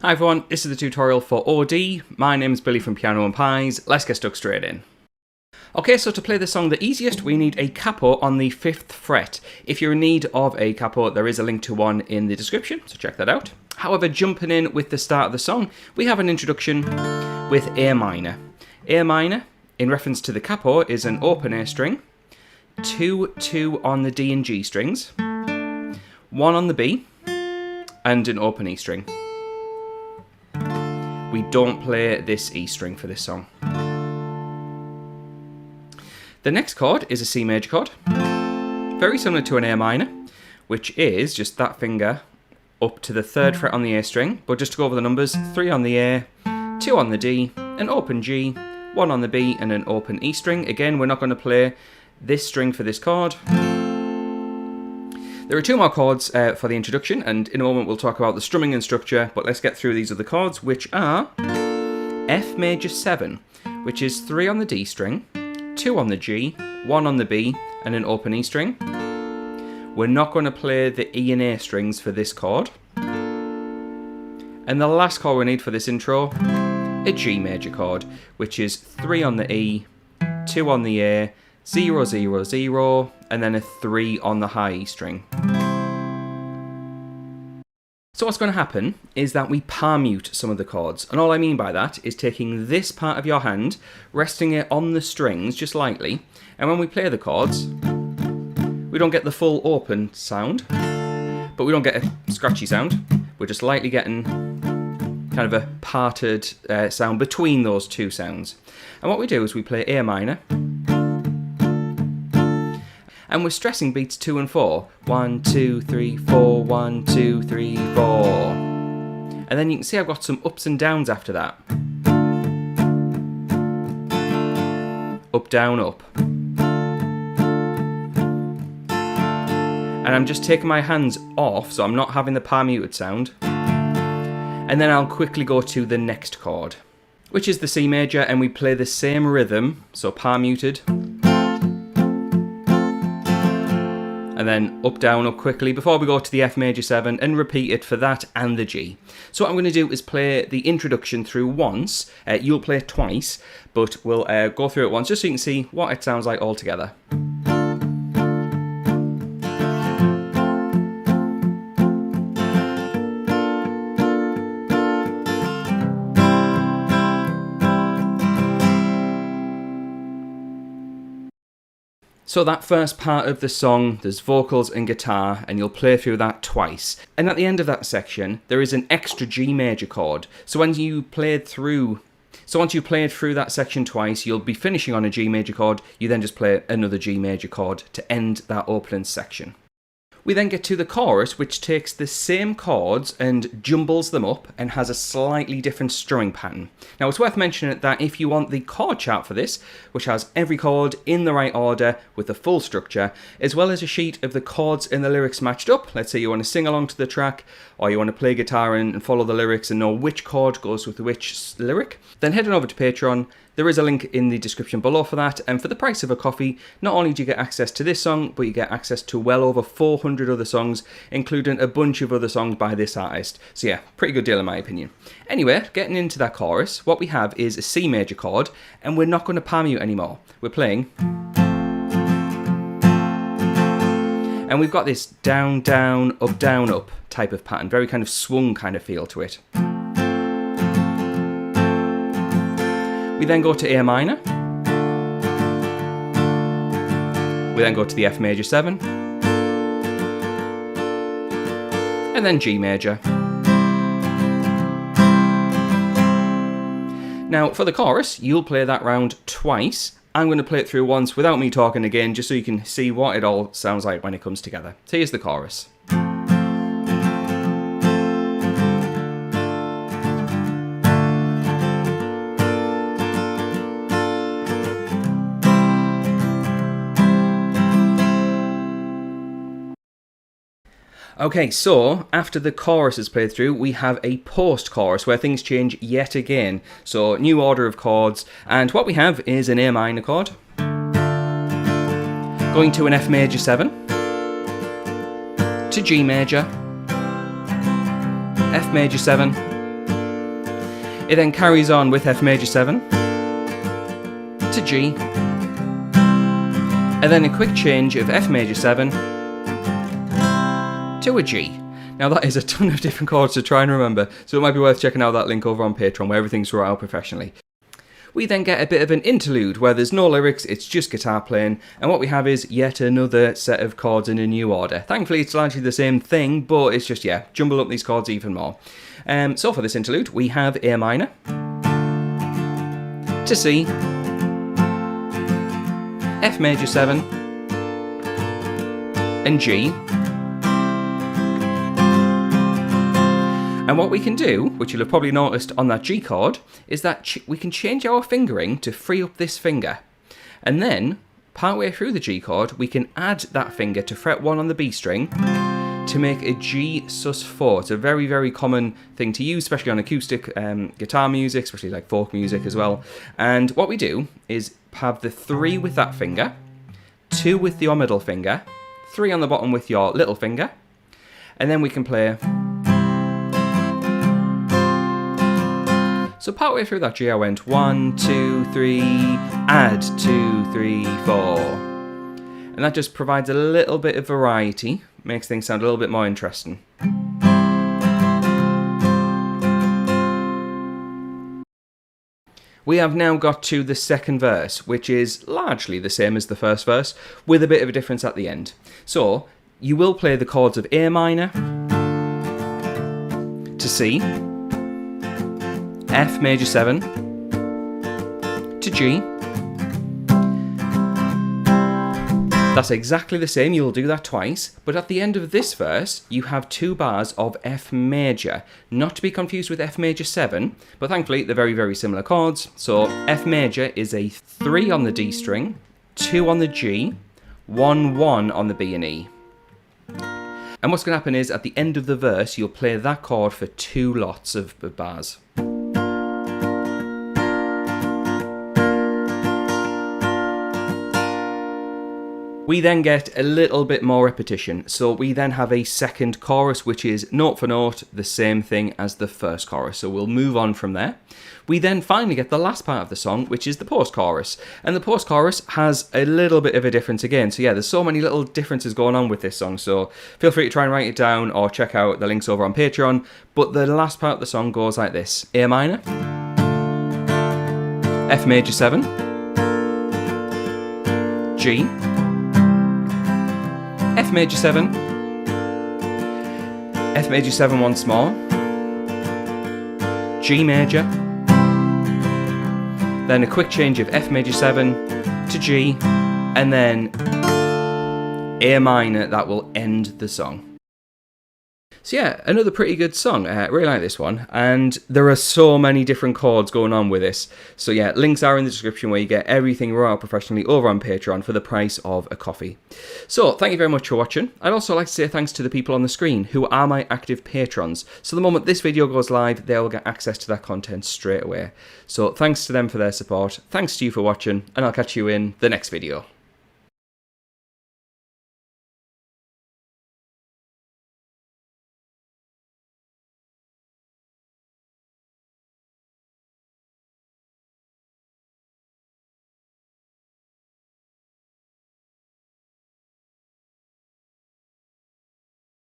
Hi everyone, this is the tutorial for OD. My name's Billy from Piano and Pies. Let's get stuck straight in. Okay, so to play this song the easiest, we need a capo on the 5th fret. If you're in need of a capo, there is a link to one in the description, so check that out. However, jumping in with the start of the song, we have an introduction with A minor. A minor, in reference to the capo, is an open A string, 2 on the D and G strings, 1 on the B, and an open E string. We don't play this E string for this song. The next chord is a C major chord, very similar to an A minor, which is just that finger up to the 3rd fret on the A string, but just to go over the numbers, 3 on the A, 2 on the D, an open G, 1 on the B, and an open E string. Again, we're not going to play this string for this chord. There are 2 more chords for the introduction, and in a moment we'll talk about the strumming and structure, but let's get through these other chords, which are F major 7, which is 3 on the D string, 2 on the G, 1 on the B, and an open E string. We're not going to play the E and A strings for this chord. And the last chord we need for this intro, a G major chord, which is 3 on the E, 2 on the A, 0, 0, 0, and then a 3 on the high E string. So what's going to happen is that we palm mute some of the chords, and all I mean by that is taking this part of your hand, resting it on the strings just lightly, and when we play the chords, we don't get the full open sound, but we don't get a scratchy sound. We're just lightly getting kind of a parted sound between those 2 sounds. And what we do is we play A minor, and we're stressing beats 2 and 4. 1, 2, 3, 4, 1, 2, 3, 4. And then you can see I've got some ups and downs after that. Up, down, up. And I'm just taking my hands off, so I'm not having the palm muted sound. And then I'll quickly go to the next chord, which is the C major, and we play the same rhythm, so palm muted. And then up, down, up quickly before we go to the F major 7 and repeat it for that and the G. So what I'm going to do is play the introduction through once. You'll play it twice, but we'll go through it once just so you can see what it sounds like all together. So that first part of the song, there's vocals and guitar, and you'll play through that twice. And at the end of that section, there is an extra G major chord. So once you played through that section twice, you'll be finishing on a G major chord. You then just play another G major chord to end that opening section. We then get to the chorus, which takes the same chords and jumbles them up and has a slightly different strumming pattern. Now it's worth mentioning that if you want the chord chart for this, which has every chord in the right order with the full structure, as well as a sheet of the chords and the lyrics matched up, let's say you want to sing along to the track, or you want to play guitar and follow the lyrics and know which chord goes with which lyric, then head on over to Patreon. There is a link in the description below for that, and for the price of a coffee, not only do you get access to this song, but you get access to well over 400 other songs, including a bunch of other songs by this artist. So yeah, pretty good deal in my opinion. Anyway, getting into that chorus, what we have is a C major chord, and we're not going to palm mute anymore. We're playing. And we've got this down, down, up type of pattern, very kind of swung kind of feel to it. We then go to A minor. We then go to the F major 7. And then G major. Now for the chorus, you'll play that round twice. I'm going to play it through once without me talking again, just so you can see what it all sounds like when it comes together. So here's the chorus. Okay, so after the chorus is played through, we have a post-chorus where things change yet again. So new order of chords, and what we have is an A minor chord, going to an F major 7, to G major, F major 7, It then carries on with F major 7 to G, and then a quick change of F major 7 to a G. Now that is a ton of different chords to try and remember, so it might be worth checking out that link over on Patreon where everything's wrote out professionally. We then get a bit of an interlude where there's no lyrics, it's just guitar playing, and what we have is yet another set of chords in a new order. Thankfully it's largely the same thing, but it's just, yeah, jumble up these chords even more. So for this interlude, we have A minor to C, F major 7, and G. And what we can do, which you'll have probably noticed on that G chord, is that we can change our fingering to free up this finger. And then, partway through the G chord, we can add that finger to fret 1 on the B string to make a G sus4. It's a very, very common thing to use, especially on acoustic guitar music, especially like folk music as well. And what we do is have the 3 with that finger, 2 with your middle finger, 3 on the bottom with your little finger, and then we can play. So partway through that G I went 1, 2, 3, add 2, 3, 4. And that just provides a little bit of variety, makes things sound a little bit more interesting. We have now got to the second verse, which is largely the same as the first verse, with a bit of a difference at the end. So, you will play the chords of A minor to C, F major 7 to G. That's exactly the same, you'll do that twice, but at the end of this verse, you have 2 bars of F major, not to be confused with F major 7, but thankfully they're very, very similar chords. So F major is a 3 on the D string, 2 on the G, 1, 1 on the B and E. And what's going to happen is, at the end of the verse, you'll play that chord for 2 lots of bars. We then get a little bit more repetition, so we then have a second chorus, which is note for note the same thing as the first chorus, so we'll move on from there. We then finally get the last part of the song, which is the post-chorus, and the post-chorus has a little bit of a difference again. So yeah, there's so many little differences going on with this song, so feel free to try and write it down or check out the links over on Patreon. But the last part of the song goes like this: A minor, F major 7, G, F major 7, F major 7 once more, G major, then a quick change of F major 7 to G, and then A minor. That will end the song. So yeah, another pretty good song. I really like this one, and there are so many different chords going on with this. So yeah, links are in the description where you get everything wrote out professionally over on Patreon for the price of a coffee. So thank you very much for watching. I'd also like to say thanks to the people on the screen who are my active patrons. So the moment this video goes live, they'll get access to that content straight away. So thanks to them for their support, thanks to you for watching, and I'll catch you in the next video.